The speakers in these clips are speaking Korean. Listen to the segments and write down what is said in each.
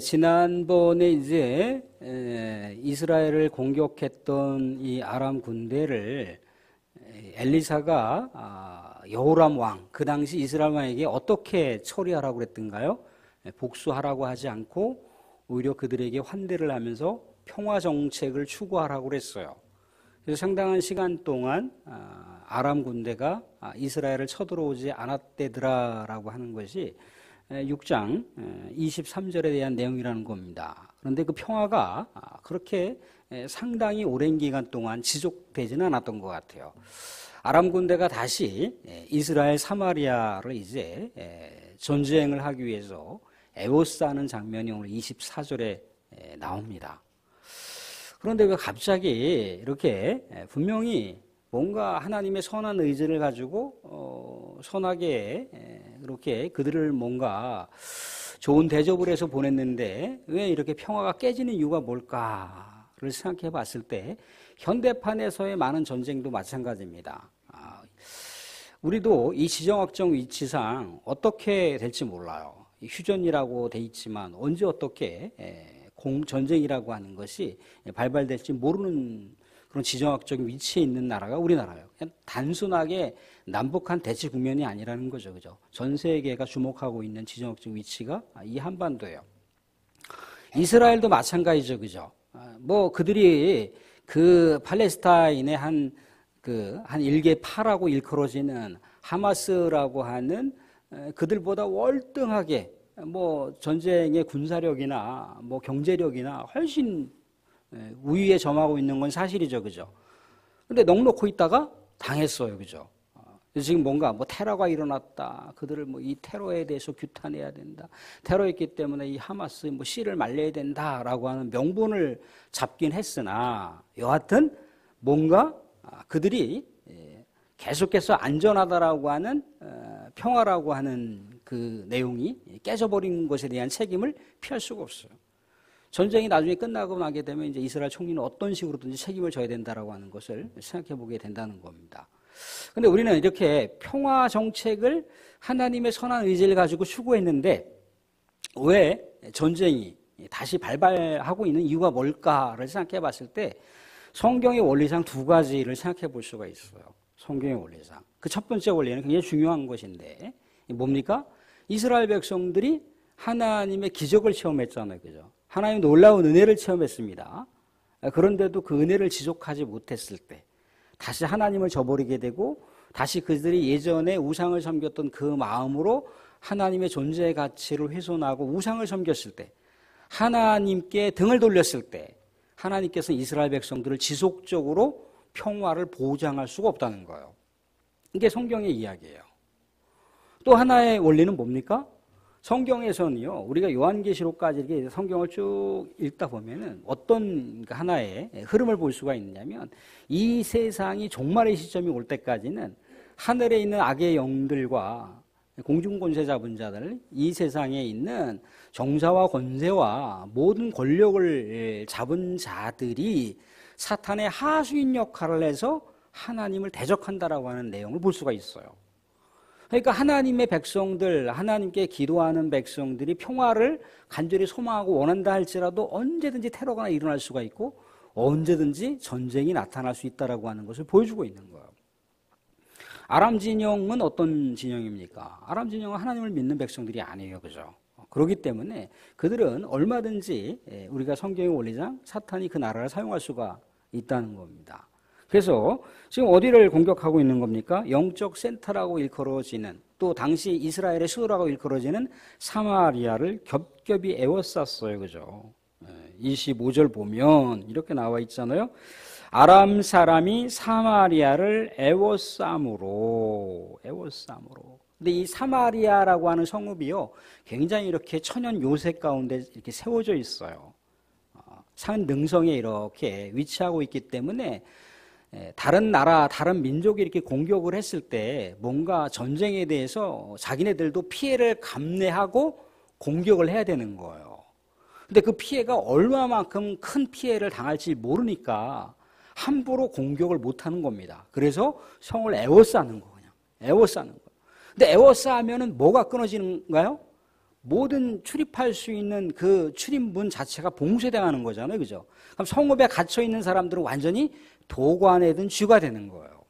지난번에 이제 이스라엘을 공격했던 이 아람 군대를 엘리사가 여호람 왕, 그 당시 이스라엘 왕에게 어떻게 처리하라고 그랬던가요? 복수하라고 하지 않고 오히려 그들에게 환대를 하면서 평화 정책을 추구하라고 그랬어요. 그래서 상당한 시간 동안 아람 군대가 이스라엘을 쳐들어오지 않았대더라라고 하는 것이 6장 23절에 대한 내용이라는 겁니다. 그런데 그 평화가 그렇게 상당히 오랜 기간 동안 지속되지는 않았던 것 같아요. 아람 군대가 다시 이스라엘 사마리아를 이제 전쟁을 하기 위해서 에워싸는 장면이 오늘 24절에 나옵니다. 그런데 왜 갑자기 이렇게 분명히 뭔가 하나님의 선한 의지를 가지고 선하게 그렇게 그들을 뭔가 좋은 대접을 해서 보냈는데 왜 이렇게 평화가 깨지는 이유가 뭘까를 생각해 봤을 때 현대판에서의 많은 전쟁도 마찬가지입니다. 우리도 이 지정학적 위치상 어떻게 될지 몰라요. 휴전이라고 돼 있지만 언제 어떻게 전쟁이라고 하는 것이 발발될지 모르는 그런 지정학적 위치에 있는 나라가 우리나라예요. 그냥 단순하게 남북한 대치 국면이 아니라는 거죠. 그죠? 전 세계가 주목하고 있는 지정학적 위치가 이 한반도예요. 이스라엘도 마찬가지죠. 그죠? 뭐 그들이 그 팔레스타인의 한 일개파라고 일컬어지는 하마스라고 하는 그들보다 월등하게 뭐 전쟁의 군사력이나 뭐 경제력이나 훨씬 우위에 점하고 있는 건 사실이죠. 그죠? 근데 넉넉히 있다가 당했어요. 그죠? 지금 뭔가 뭐 테러가 일어났다. 그들을 뭐 이 테러에 대해서 규탄해야 된다. 테러했기 때문에 이 하마스 뭐 씨를 말려야 된다라고 하는 명분을 잡긴 했으나 여하튼 뭔가 그들이 계속해서 안전하다라고 하는 평화라고 하는 그 내용이 깨져버린 것에 대한 책임을 피할 수가 없어요. 전쟁이 나중에 끝나고 나게 되면 이제 이스라엘 총리는 어떤 식으로든지 책임을 져야 된다라고 하는 것을 생각해 보게 된다는 겁니다. 그런데 우리는 이렇게 평화 정책을 하나님의 선한 의지를 가지고 추구했는데 왜 전쟁이 다시 발발하고 있는 이유가 뭘까를 생각해 봤을 때 성경의 원리상 두 가지를 생각해 볼 수가 있어요. 성경의 원리상. 그 첫 번째 원리는 굉장히 중요한 것인데 뭡니까? 이스라엘 백성들이 하나님의 기적을 체험했잖아요. 그죠? 하나님의 놀라운 은혜를 체험했습니다. 그런데도 그 은혜를 지속하지 못했을 때 다시 하나님을 저버리게 되고 다시 그들이 예전에 우상을 섬겼던 그 마음으로 하나님의 존재의 가치를 훼손하고 우상을 섬겼을 때 하나님께 등을 돌렸을 때 하나님께서는 이스라엘 백성들을 지속적으로 평화를 보장할 수가 없다는 거예요. 이게 성경의 이야기예요. 또 하나의 원리는 뭡니까? 성경에서는요, 우리가 요한계시록까지 이렇게 성경을 쭉 읽다 보면은 어떤 하나의 흐름을 볼 수가 있냐면 이 세상이 종말의 시점이 올 때까지는 하늘에 있는 악의 영들과 공중권세 잡은 자들, 이 세상에 있는 정사와 권세와 모든 권력을 잡은 자들이 사탄의 하수인 역할을 해서 하나님을 대적한다라고 하는 내용을 볼 수가 있어요. 그러니까 하나님의 백성들, 하나님께 기도하는 백성들이 평화를 간절히 소망하고 원한다 할지라도 언제든지 테러가 일어날 수가 있고 언제든지 전쟁이 나타날 수 있다라고 하는 것을 보여주고 있는 거예요. 아람 진영은 어떤 진영입니까? 아람 진영은 하나님을 믿는 백성들이 아니에요. 그죠? 그렇기 때문에 그들은 얼마든지 우리가 성경의 원리상 사탄이 그 나라를 사용할 수가 있다는 겁니다. 그래서 지금 어디를 공격하고 있는 겁니까? 영적 센터라고 일컬어지는 또 당시 이스라엘의 수도라고 일컬어지는 사마리아를 겹겹이 에워쌌어요. 그죠? 25절 보면 이렇게 나와 있잖아요. 아람 사람이 사마리아를 에워싸므로. 근데 이 사마리아라고 하는 성읍이요, 굉장히 이렇게 천연 요새 가운데 이렇게 세워져 있어요. 산 능성에 이렇게 위치하고 있기 때문에 다른 나라, 다른 민족이 이렇게 공격을 했을 때 뭔가 전쟁에 대해서 자기네들도 피해를 감내하고 공격을 해야 되는 거예요. 근데 그 피해가 얼마만큼 큰 피해를 당할지 모르니까 함부로 공격을 못하는 겁니다. 그래서 성을 에워싸는 거, 그냥 에워싸는 거예요. 근데 에워싸면은 뭐가 끊어지는가요? 모든 출입할 수 있는 그 출입문 자체가 봉쇄당하는 거잖아요. 그죠? 그럼 성읍에 갇혀 있는 사람들은 완전히 도관에 든 쥐가 되는 거예요.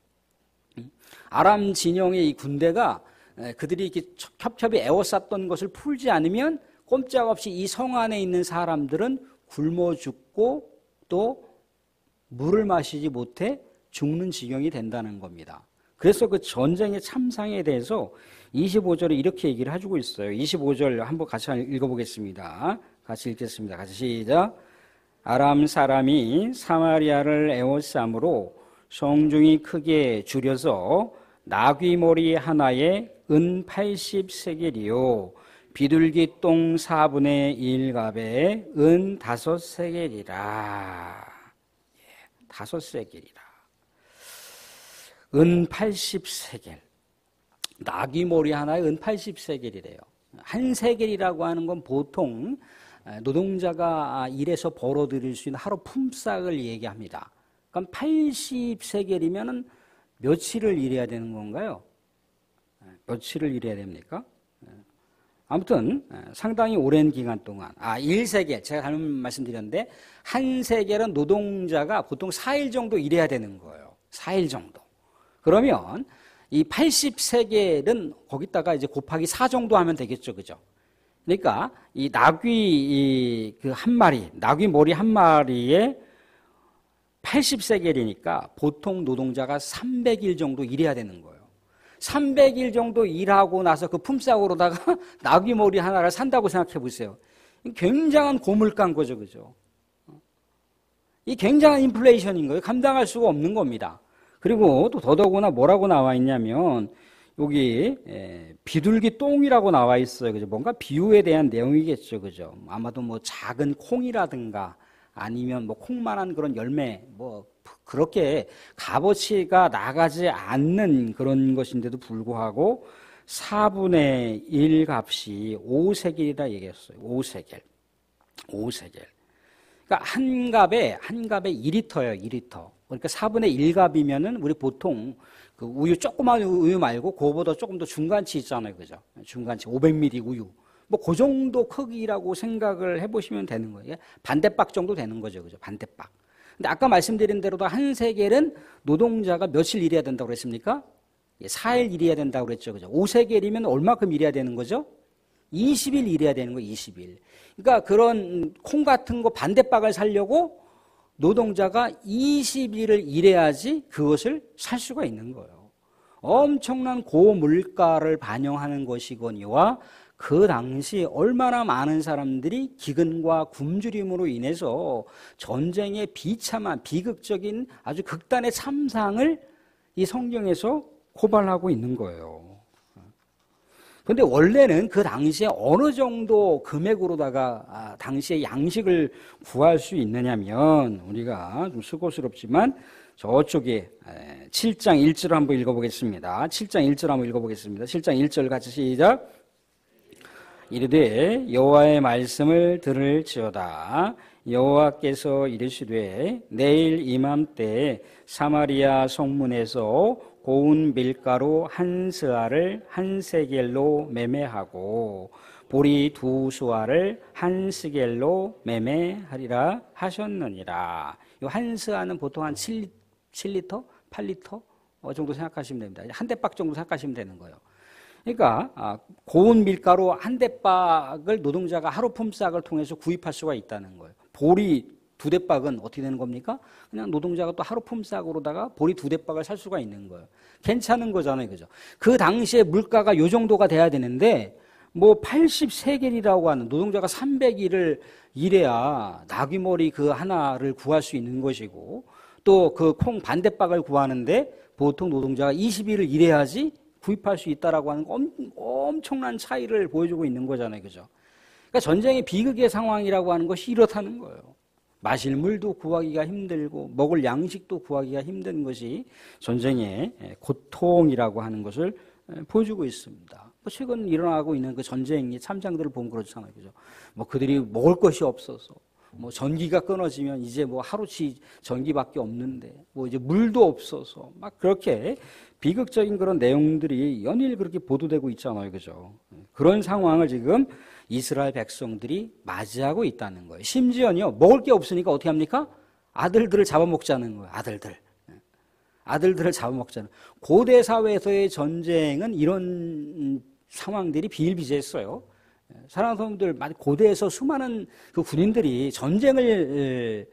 아람 진영의 이 군대가 그들이 이렇게 겹겹이 에워쌌던 것을 풀지 않으면 꼼짝없이 이 성 안에 있는 사람들은 굶어 죽고 또 물을 마시지 못해 죽는 지경이 된다는 겁니다. 그래서 그 전쟁의 참상에 대해서 25절에 이렇게 얘기를 해주고 있어요. 25절 한번 같이 읽어보겠습니다. 같이 읽겠습니다. 같이 시작. 아람 사람이 사마리아를 에워싸므로 성중이 크게 줄여서 나귀머리 하나에 은 80세겔이요 비둘기 똥 4분의 1갑에 은 5세겔이라. 5세겔이라. 은 80세겔. 나귀머리 하나에 은 80세겔이래요. 한 세겔이라고 하는 건 보통 노동자가 일해서 벌어들일 수 있는 하루 품삯을 얘기합니다. 그럼 80세겔이면은 며칠을 일해야 되는 건가요? 며칠을 일해야 됩니까? 아무튼 상당히 오랜 기간 동안 1세겔 제가 잘못 말씀드렸는데 한 세겔은 노동자가 보통 4일 정도 일해야 되는 거예요. 4일 정도. 그러면 이 80세겔은 거기다가 이제 곱하기 4 정도 하면 되겠죠. 그죠? 그러니까 이 나귀 그 한 마리, 나귀 머리 한 마리에 80세겔이니까 보통 노동자가 300일 정도 일해야 되는 거예요. 300일 정도 일하고 나서 그 품삯으로다가 나귀 머리 하나를 산다고 생각해 보세요. 굉장한 고물가인 거죠. 그죠? 이 굉장한 인플레이션인 거예요. 감당할 수가 없는 겁니다. 그리고 또 더더구나 뭐라고 나와 있냐면 여기 비둘기 똥이라고 나와 있어요. 그죠? 뭔가 비유에 대한 내용이겠죠. 그죠? 아마도 뭐 작은 콩이라든가 아니면 뭐 콩만한 그런 열매 뭐 그렇게 값어치가 나가지 않는 그런 것인데도 불구하고 4분의 1 값이 5세겔이라 얘기했어요. 5세겔. 그러니까 한 값에 2리터예요. 2리터. 그러니까 4분의 1 값이면은 우리 보통 그 우유 조그만 우유 말고 그거보다 조금 더 중간치 있잖아요. 그죠? 중간치 500ml 우유. 뭐 그 정도 크기라고 생각을 해보시면 되는 거예요. 반대박 정도 되는 거죠. 그죠? 반대박. 근데 아까 말씀드린 대로도 한 세겔은 노동자가 며칠 일해야 된다고 그랬습니까? 4일 일해야 된다고 그랬죠. 그죠? 5세겔이면 얼마큼 일해야 되는 거죠? 20일 일해야 되는 거예요. 20일. 그러니까 그런 콩 같은 거 반대박을 사려고 노동자가 20일을 일해야지 그것을 살 수가 있는 거예요. 엄청난 고물가를 반영하는 것이거니와 그 당시 얼마나 많은 사람들이 기근과 굶주림으로 인해서 전쟁의 비참한 비극적인 아주 극단의 참상을 이 성경에서 고발하고 있는 거예요. 그런데 원래는 그 당시에 어느 정도 금액으로다가 당시에 양식을 구할 수 있느냐면 우리가 좀 수고스럽지만 저쪽에 7장 1절 한번 읽어보겠습니다. 7장 1절 한번 읽어보겠습니다. 7장 1절 같이 시작. 이르되 여호와의 말씀을 들을지어다. 여호와께서 이르시되 내일 이맘때 사마리아 성문에서 고운 밀가루 한 스아를 한 세겔로 매매하고 보리 2수아를 한 스겔로 매매하리라 하셨느니라. 이 한 스아는 보통 한 7리터, 8리터 정도 생각하시면 됩니다. 한 대박 정도 생각하시면 되는 거예요. 그러니까 고운 밀가루 한 대박을 노동자가 하루 품삯을 통해서 구입할 수가 있다는 거예요. 보리 2대박은 어떻게 되는 겁니까? 그냥 노동자가 또 하루 품삯으로다가 보리 2대박을 살 수가 있는 거예요. 괜찮은 거잖아요. 그죠? 그 당시에 물가가 요 정도가 돼야 되는데 뭐 80세겔이라고 하는 노동자가 300일을 일해야 나귀머리 그 하나를 구할 수 있는 것이고 또 그 콩 반대박을 구하는데 보통 노동자가 20일을 일해야지 구입할 수 있다라고 하는 엄청난 차이를 보여주고 있는 거잖아요. 그죠? 그러니까 전쟁의 비극의 상황이라고 하는 것이 이렇다는 거예요. 마실 물도 구하기가 힘들고 먹을 양식도 구하기가 힘든 것이 전쟁의 고통이라고 하는 것을 보여주고 있습니다. 최근 일어나고 있는 그 전쟁의 참상들을 보면 그렇잖아요. 그죠? 뭐 그들이 먹을 것이 없어서 뭐 전기가 끊어지면 이제 뭐 하루치 전기밖에 없는데 뭐 이제 물도 없어서 막 그렇게 비극적인 그런 내용들이 연일 그렇게 보도되고 있잖아요. 그죠? 그런 상황을 지금 이스라엘 백성들이 맞이하고 있다는 거예요. 심지어는요, 먹을 게 없으니까 어떻게 합니까? 아들들을 잡아먹자는 거예요. 아들들을 잡아먹자는. 고대 사회에서의 전쟁은 이런 상황들이 비일비재했어요. 사랑하는 성도들, 고대에서 수많은 그 군인들이 전쟁을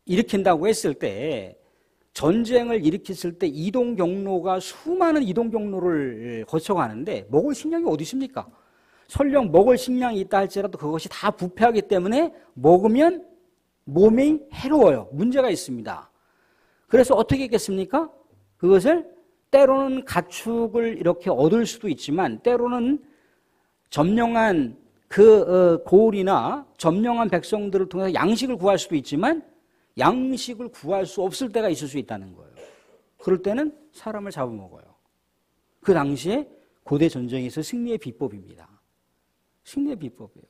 일으킨다고 했을 때, 전쟁을 일으켰을 때 이동 경로가 수많은 이동 경로를 거쳐가는데 먹을 식량이 어디 있습니까? 설령 먹을 식량이 있다 할지라도 그것이 다 부패하기 때문에 먹으면 몸이 해로워요. 문제가 있습니다. 그래서 어떻게 했겠습니까? 그것을 때로는 가축을 이렇게 얻을 수도 있지만 때로는 점령한 그 고을이나 점령한 백성들을 통해서 양식을 구할 수도 있지만 양식을 구할 수 없을 때가 있을 수 있다는 거예요. 그럴 때는 사람을 잡아먹어요. 그 당시에 고대 전쟁에서 승리의 비법입니다. 승리의 비법이에요.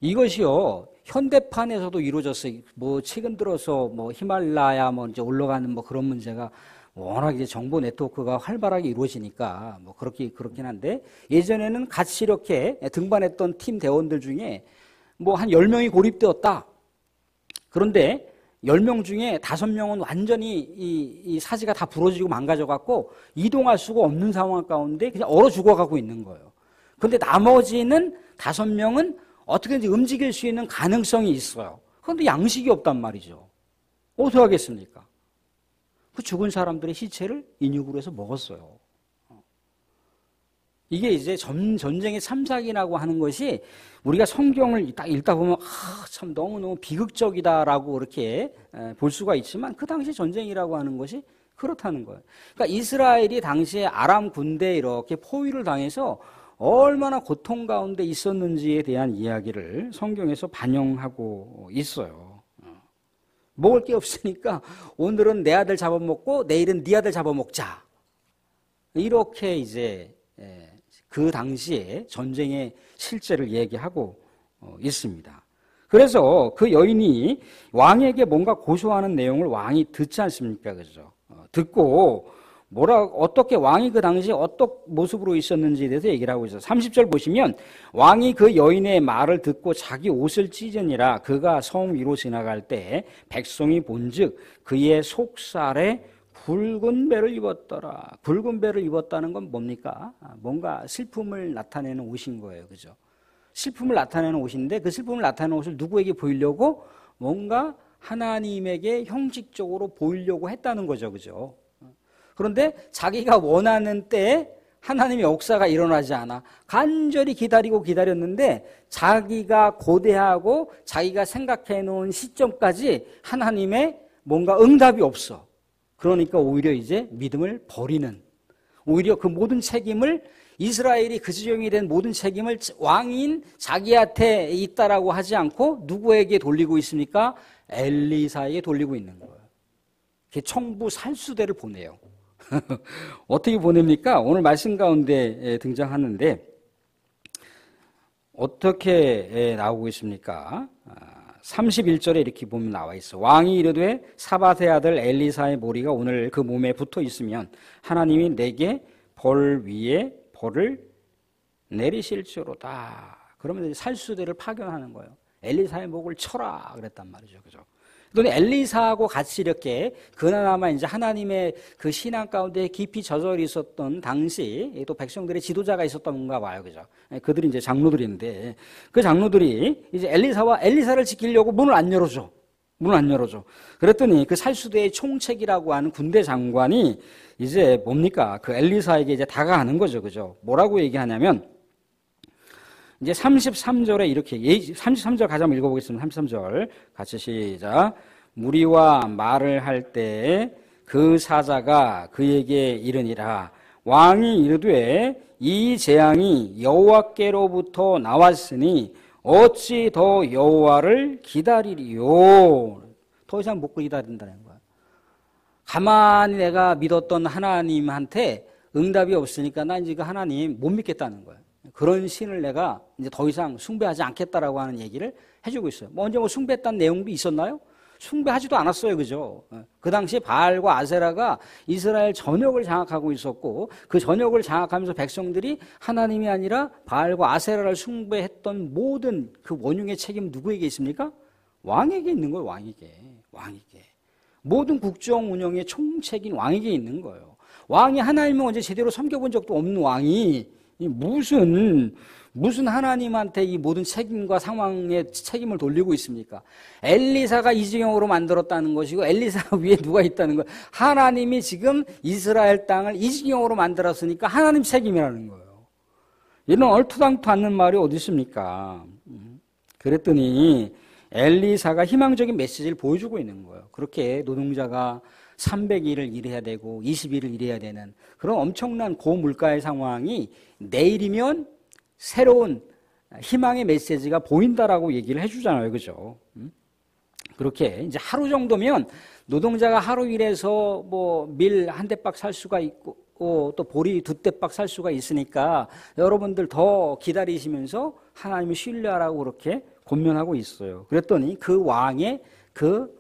이것이요, 현대판에서도 이루어졌어요. 뭐 최근 들어서 뭐 히말라야 이제 올라가는 그런 문제가 워낙 이제 정보 네트워크가 활발하게 이루어지니까 그렇긴 한데, 예전에는 같이 이렇게 등반했던 팀 대원들 중에 한 10명이 고립되었다. 그런데 10명 중에 5명은 완전히 이 사지가 다 부러지고 망가져갖고 이동할 수가 없는 상황 가운데 그냥 얼어 죽어가고 있는 거예요. 그런데 나머지는 5명은 어떻게든지 움직일 수 있는 가능성이 있어요. 그런데 양식이 없단 말이죠. 어떻게 하겠습니까? 그 죽은 사람들의 시체를 인육으로 해서 먹었어요. 이게 이제 전쟁의 참사기라고 하는 것이 우리가 성경을 딱 읽다 보면 참 너무너무 비극적이다라고 그렇게 볼 수가 있지만 그 당시 전쟁이라고 하는 것이 그렇다는 거예요. 그러니까 이스라엘이 당시에 아람 군대에 이렇게 포위를 당해서 얼마나 고통 가운데 있었는지에 대한 이야기를 성경에서 반영하고 있어요. 먹을 게 없으니까 오늘은 내 아들 잡아먹고 내일은 네 아들 잡아먹자. 이렇게 이제 그 당시에 전쟁의 실제를 얘기하고 있습니다. 그래서 그 여인이 왕에게 뭔가 고소하는 내용을 왕이 듣지 않습니까? 그죠? 듣고 어떻게 왕이 그 당시에 어떤 모습으로 있었는지에 대해서 얘기를 하고 있어요. 30절 보시면 왕이 그 여인의 말을 듣고 자기 옷을 찢으니라. 그가 성 위로 지나갈 때 백성이 본즉 그의 속살에 굵은 배를 입었더라. 굵은 배를 입었다는 건 뭡니까? 뭔가 슬픔을 나타내는 옷인 거예요. 그죠? 슬픔을 나타내는 옷인데 그 슬픔을 나타내는 옷을 누구에게 보이려고? 뭔가 하나님에게 형식적으로 보이려고 했다는 거죠. 그죠? 그런데 자기가 원하는 때에 하나님의 역사가 일어나지 않아. 간절히 기다렸는데 자기가 고대하고 자기가 생각해 놓은 시점까지 하나님의 뭔가 응답이 없어. 그러니까 오히려 이제 믿음을 버리는, 오히려 그 모든 책임을, 이스라엘이 그 지경이 된 모든 책임을 왕인 자기한테 있다라고 하지 않고 누구에게 돌리고 있습니까? 엘리사에게 돌리고 있는 거예요. 청부 살수대를 보내요. 어떻게 보냅니까? 오늘 말씀 가운데 등장하는데 어떻게 나오고 있습니까? 31절에 이렇게 보면 나와 있어. 왕이 이르되 사밧의 아들 엘리사의 머리가 오늘 그 몸에 붙어 있으면 하나님이 내게 벌 위에 벌을 내리실지로다. 그러면 살수대를 파견하는 거예요. 엘리사의 목을 쳐라 그랬단 말이죠. 그죠? 그런데 엘리사하고 같이 이렇게 그나마 이제 하나님의 그 신앙 가운데 깊이 젖어 있었던 당시 또 백성들의 지도자가 있었던가 봐요. 그죠? 그들이 이제 장로들인데 그 장로들이 이제 엘리사를 지키려고 문을 안 열어줘. 그랬더니 그 살수대의 총책이라고 하는 군대 장관이 이제 뭡니까? 그 엘리사에게 이제 다가가는 거죠. 그죠? 뭐라고 얘기하냐면 이제 33절에 이렇게 33절 가자 한번 읽어보겠습니다. 33절 같이 시작. 무리와 말을 할 때 그 사자가 그에게 이르니라. 왕이 이르되 이 재앙이 여호와께로부터 나왔으니 어찌 더 여호와를 기다리리요. 더 이상 못 기다린다는 거야. 가만히 내가 믿었던 하나님한테 응답이 없으니까 나 이제 그 하나님 못 믿겠다는 거야. 그런 신을 내가 이제 더 이상 숭배하지 않겠다라고 하는 얘기를 해주고 있어요. 언제 숭배했다는 내용도 있었나요? 숭배하지도 않았어요. 그죠? 그 당시에 바알과 아세라가 이스라엘 전역을 장악하고 있었고 그 전역을 장악하면서 백성들이 하나님이 아니라 바알과 아세라를 숭배했던 모든 그 원흉의 책임 누구에게 있습니까? 왕에게 있는 거예요. 왕에게. 모든 국정 운영의 총책인 왕에게 있는 거예요. 왕이 하나님을 언제 제대로 섬겨본 적도 없는 왕이 무슨 하나님한테 이 모든 책임과 상황의 책임을 돌리고 있습니까? 엘리사가 이지경으로 만들었다는 것이고 엘리사 위에 누가 있다는 거예요. 하나님이 지금 이스라엘 땅을 이지경으로 만들었으니까 하나님 책임이라는 거예요. 이런 얼토당토 않는 말이 어디 있습니까? 그랬더니 엘리사가 희망적인 메시지를 보여주고 있는 거예요. 그렇게 노동자가 300일을 일해야 되고 20일을 일해야 되는 그런 엄청난 고물가의 상황이 내일이면 새로운 희망의 메시지가 보인다라고 얘기를 해주잖아요. 그죠? 그렇게 이제 하루 정도면 노동자가 하루 일해서 뭐 밀 한 대박 살 수가 있고 또 보리 두 대박 살 수가 있으니까 여러분들 더 기다리시면서 하나님을 신뢰하라고 그렇게 권면하고 있어요. 그랬더니 그 왕의 그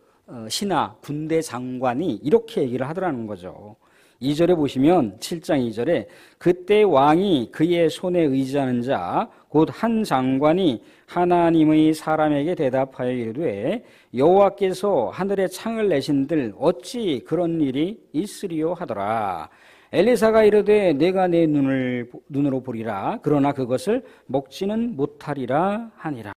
신하 군대 장관이 이렇게 얘기를 하더라는 거죠. 2절에 보시면 7장 2절에 그때 왕이 그의 손에 의지하는 자 곧 한 장관이 하나님의 사람에게 대답하여 이르되 여호와께서 하늘에 창을 내신들 어찌 그런 일이 있으리요 하더라. 엘리사가 이르되 내가 내 눈으로 보리라 그러나 그것을 먹지는 못하리라 하니라.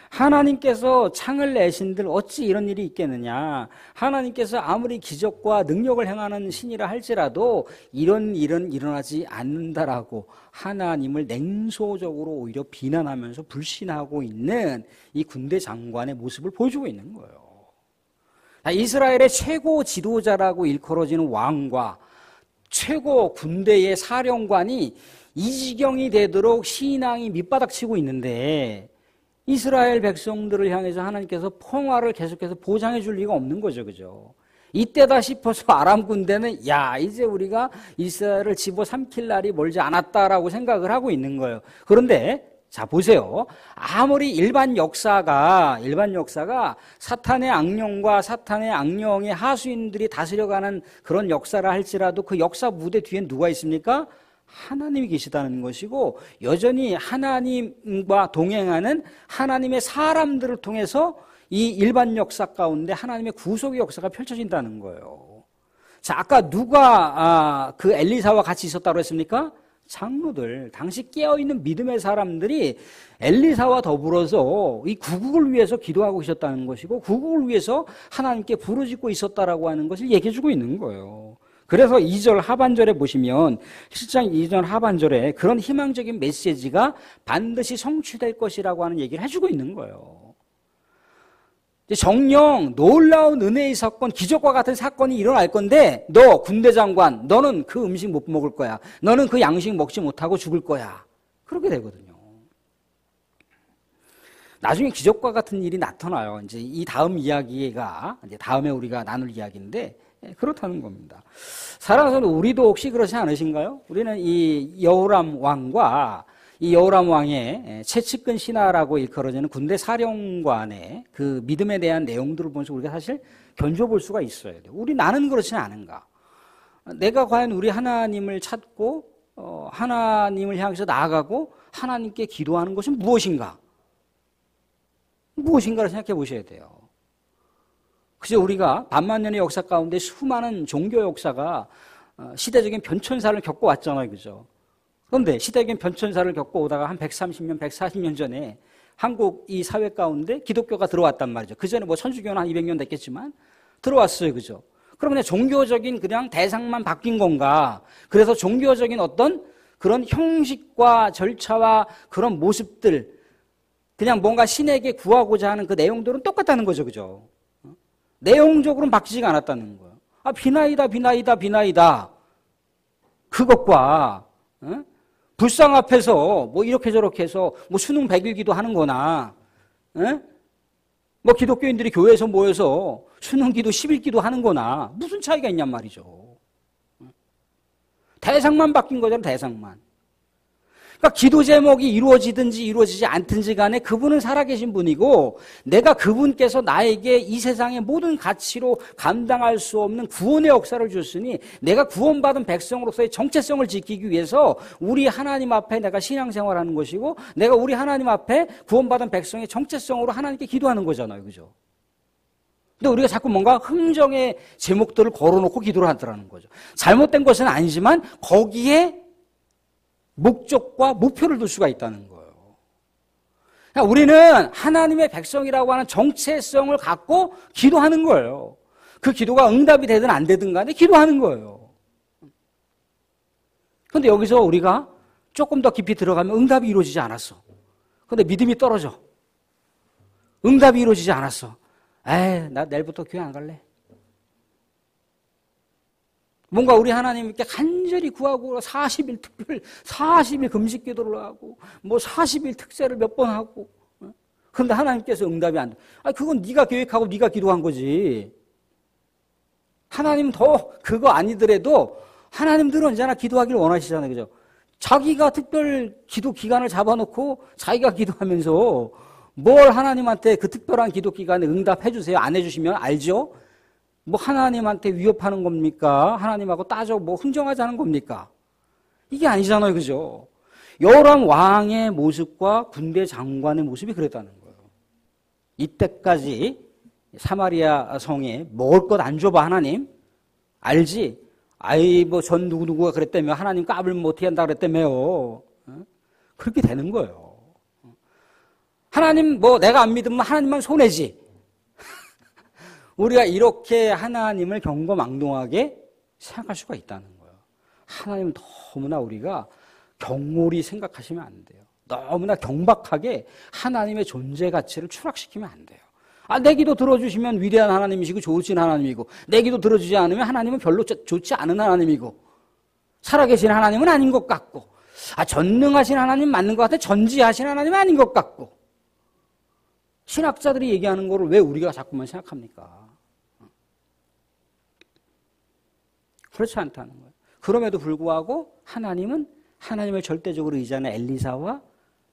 하나님께서 창을 내신들 어찌 이런 일이 있겠느냐. 하나님께서 아무리 기적과 능력을 행하는 신이라 할지라도 이런 일은 일어나지 않는다라고 하나님을 냉소적으로 오히려 비난하면서 불신하고 있는 이 군대 장관의 모습을 보여주고 있는 거예요. 이스라엘의 최고 지도자라고 일컬어지는 왕과 최고 군대의 사령관이 이 지경이 되도록 신앙이 밑바닥치고 있는데 이스라엘 백성들을 향해서 하나님께서 평화를 계속해서 보장해 줄 리가 없는 거죠. 그죠? 이때다 싶어서 아람 군대는 야 이제 우리가 이스라엘을 집어삼킬 날이 멀지 않았다라고 생각을 하고 있는 거예요. 그런데 자 보세요. 아무리 일반 역사가 사탄의 악령과 사탄의 악령의 하수인들이 다스려가는 그런 역사를 할지라도 그 역사 무대 뒤엔 누가 있습니까? 하나님이 계시다는 것이고 여전히 하나님과 동행하는 하나님의 사람들을 통해서 이 일반 역사 가운데 하나님의 구속의 역사가 펼쳐진다는 거예요. 자, 아까 누가 그 엘리사와 같이 있었다고 했습니까? 장로들, 당시 깨어있는 믿음의 사람들이 엘리사와 더불어서 이 구국을 위해서 기도하고 계셨다는 것이고 구국을 위해서 하나님께 부르짖고 있었다라고 하는 것을 얘기해주고 있는 거예요. 그래서 2절 하반절에 보시면 7장 2절 하반절에 그런 희망적인 메시지가 반드시 성취될 것이라고 하는 얘기를 해주고 있는 거예요. 정녕 놀라운 은혜의 사건, 기적과 같은 사건이 일어날 건데 너 군대 장관, 너는 그 음식 못 먹을 거야. 너는 그 양식 먹지 못하고 죽을 거야. 그렇게 되거든요. 나중에 기적과 같은 일이 나타나요. 이제 이 다음 이야기가 이제 다음에 우리가 나눌 이야기인데 그렇다는 겁니다. 사랑하는 성도, 우리도 혹시 그렇지 않으신가요? 우리는 이 여호람 왕과 이 여호람 왕의 최측근 신하라고 일컬어지는 군대 사령관의 그 믿음에 대한 내용들을 보면서 우리가 사실 견줘볼 수가 있어야 돼요. 나는 그렇지 않은가? 내가 과연 우리 하나님을 찾고 하나님을 향해서 나아가고 하나님께 기도하는 것은 무엇인가? 무엇인가를 생각해 보셔야 돼요. 그래서 우리가 반만년의 역사 가운데 수많은 종교 역사가 시대적인 변천사를 겪어왔잖아요. 그죠? 그런데 시대적인 변천사를 겪어오다가 한 130년, 140년 전에 한국 이 사회 가운데 기독교가 들어왔단 말이죠. 그 전에 뭐 천주교는 한 200년 됐겠지만 들어왔어요. 그죠? 그러면 종교적인 그냥 대상만 바뀐 건가? 그래서 종교적인 어떤 그런 형식과 절차와 그런 모습들, 그냥 뭔가 신에게 구하고자 하는 그 내용들은 똑같다는 거죠. 그죠? 내용적으로는 바뀌지가 않았다는 거예요. 비나이다. 그것과, 불상 앞에서 뭐 이렇게 저렇게 해서 뭐 수능 100일기도 하는 거나, 뭐 기독교인들이 교회에서 모여서 수능기도 10일기도 하는 거나 무슨 차이가 있냔 말이죠. 대상만 바뀐 거잖아요, 대상만. 그러니까 기도 제목이 이루어지든지 이루어지지 않든지 간에 그분은 살아계신 분이고 내가 그분께서 나에게 이 세상의 모든 가치로 감당할 수 없는 구원의 역사를 줬으니 내가 구원받은 백성으로서의 정체성을 지키기 위해서 우리 하나님 앞에 내가 신앙생활하는 것이고 내가 우리 하나님 앞에 구원받은 백성의 정체성으로 하나님께 기도하는 거잖아요. 그죠? 근데 우리가 자꾸 뭔가 흥정의 제목들을 걸어놓고 기도를 하더라는 거죠. 잘못된 것은 아니지만 거기에 목적과 목표를 둘 수가 있다는 거예요. 그러니까 우리는 하나님의 백성이라고 하는 정체성을 갖고 기도하는 거예요. 그 기도가 응답이 되든 안 되든 간에 기도하는 거예요. 그런데 여기서 우리가 조금 더 깊이 들어가면 응답이 이루어지지 않았어. 그런데 믿음이 떨어져. 응답이 이루어지지 않았어. 나 내일부터 교회 안 갈래. 뭔가 우리 하나님께 간절히 구하고 40일 특별, 40일 금식 기도를 하고 뭐 40일 특세를 몇 번 하고 그런데 하나님께서 응답이 안 돼. 그건 네가 계획하고 네가 기도한 거지. 하나님 더 그거 아니더라도 하나님들은 언제나 기도하기를 원하시잖아요. 그죠? 자기가 특별 기도 기간을 잡아놓고 자기가 기도하면서 뭘 하나님한테 그 특별한 기도 기간에 응답해 주세요. 안 해주시면 알죠? 뭐 하나님한테 위협하는 겁니까? 하나님하고 따져 뭐 흥정하자는 겁니까? 이게 아니잖아요. 그죠? 요람 왕의 모습과 군대 장관의 모습이 그랬다는 거예요. 이때까지 사마리아 성에 먹을 것 안 줘봐 하나님? 알지? 뭐 전 누구누구가 그랬다며 하나님 까불면 어떻게 한다 그랬다며요. 그렇게 되는 거예요. 하나님 뭐 내가 안 믿으면 하나님만 손해지. 우리가 이렇게 하나님을 경거망동하게 생각할 수가 있다는 거예요. 하나님은 너무나 우리가 경홀히 생각하시면 안 돼요. 너무나 경박하게 하나님의 존재 가치를 추락시키면 안 돼요. 내 기도 들어주시면 위대한 하나님이시고 좋으신 하나님이고 내 기도 들어주지 않으면 하나님은 별로 좋지 않은 하나님이고 살아계신 하나님은 아닌 것 같고 전능하신 하나님 맞는 것 같아 전지하신 하나님은 아닌 것 같고 신학자들이 얘기하는 거를 왜 우리가 자꾸만 생각합니까? 그렇지 않다는 거예요. 그럼에도 불구하고 하나님은 하나님을 절대적으로 의지하는 엘리사와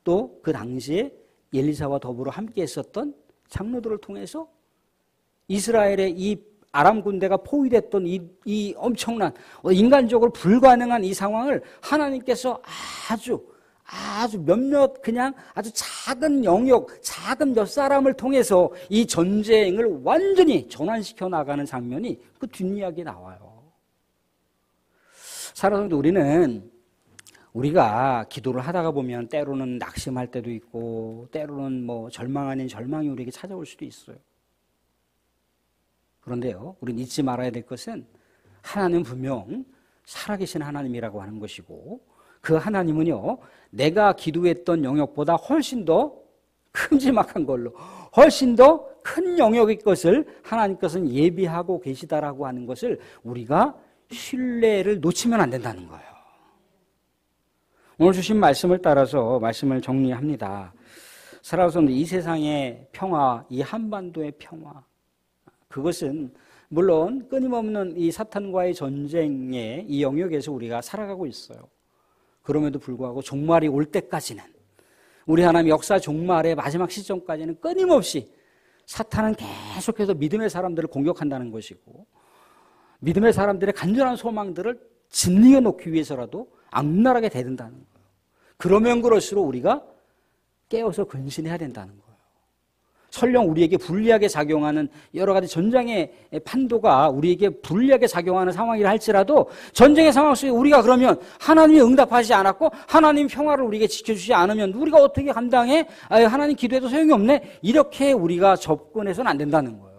또 그 당시에 엘리사와 더불어 함께 했었던 장로들을 통해서 이스라엘의 이 아람 군대가 포위됐던 이 엄청난 인간적으로 불가능한 이 상황을 하나님께서 아주 몇몇 그냥 아주 작은 영역, 작은 몇 사람을 통해서 이 전쟁을 완전히 전환시켜 나가는 장면이 그 뒷이야기에 나와요. 사랑하는 우리가 기도를 하다가 보면 때로는 낙심할 때도 있고 때로는 뭐 절망 아닌 절망이 우리에게 찾아올 수도 있어요. 그런데요, 우리는 잊지 말아야 될 것은 하나님은 분명 살아계신 하나님이라고 하는 것이고 그 하나님은요, 내가 기도했던 영역보다 훨씬 더 큼지막한 걸로 훨씬 더 큰 영역의 것을 하나님께서는 예비하고 계시다라고 하는 것을 우리가 신뢰를 놓치면 안 된다는 거예요. 오늘 주신 말씀을 따라서 말씀을 정리합니다. 살아서 이 세상의 평화, 이 한반도의 평화, 그것은 물론 끊임없는 이 사탄과의 전쟁의 이 영역에서 우리가 살아가고 있어요. 그럼에도 불구하고 종말이 올 때까지는 우리 하나님 역사 종말의 마지막 시점까지는 끊임없이 사탄은 계속해서 믿음의 사람들을 공격한다는 것이고 믿음의 사람들의 간절한 소망들을 짓이어 놓기 위해서라도 악랄하게 대든다는 거예요. 그러면 그럴수록 우리가 깨어서 근신해야 된다는 거예요. 설령 우리에게 불리하게 작용하는 여러 가지 전쟁의 판도가 우리에게 불리하게 작용하는 상황이라 할지라도 전쟁의 상황 속에 우리가 그러면 하나님이 응답하지 않았고 하나님 평화를 우리에게 지켜주지 않으면 우리가 어떻게 감당해? 하나님 기도해도 소용이 없네? 이렇게 우리가 접근해서는 안 된다는 거예요.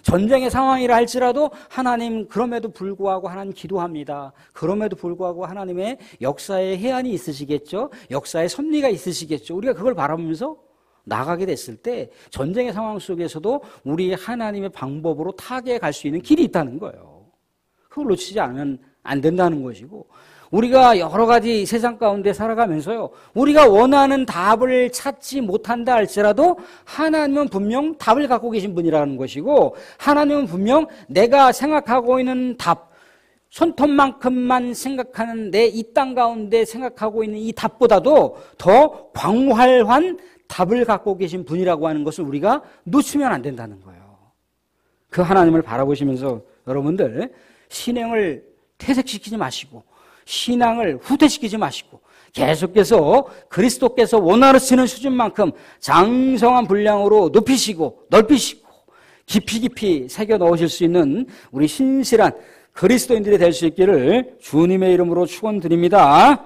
전쟁의 상황이라 할지라도 하나님 그럼에도 불구하고 하나님 기도합니다. 그럼에도 불구하고 하나님의 역사의 해안이 있으시겠죠? 역사의 섭리가 있으시겠죠? 우리가 그걸 바라보면서 나가게 됐을 때 전쟁의 상황 속에서도 우리 하나님의 방법으로 타개해 갈 수 있는 길이 있다는 거예요. 그걸 놓치지 않으면 안 된다는 것이고 우리가 여러 가지 세상 가운데 살아가면서요. 우리가 원하는 답을 찾지 못한다 할지라도 하나님은 분명 답을 갖고 계신 분이라는 것이고 하나님은 분명 내가 생각하고 있는 답 손톱만큼만 생각하는 내 이 땅 가운데 생각하고 있는 이 답보다도 더 광활한 답을 갖고 계신 분이라고 하는 것을 우리가 놓치면 안 된다는 거예요. 그 하나님을 바라보시면서 여러분들 신앙을 퇴색시키지 마시고 신앙을 후퇴시키지 마시고 계속해서 그리스도께서 원하시는 수준만큼 장성한 분량으로 높이시고 넓히시고 깊이 새겨 넣으실 수 있는 우리 신실한 그리스도인들이 될 수 있기를 주님의 이름으로 축원드립니다.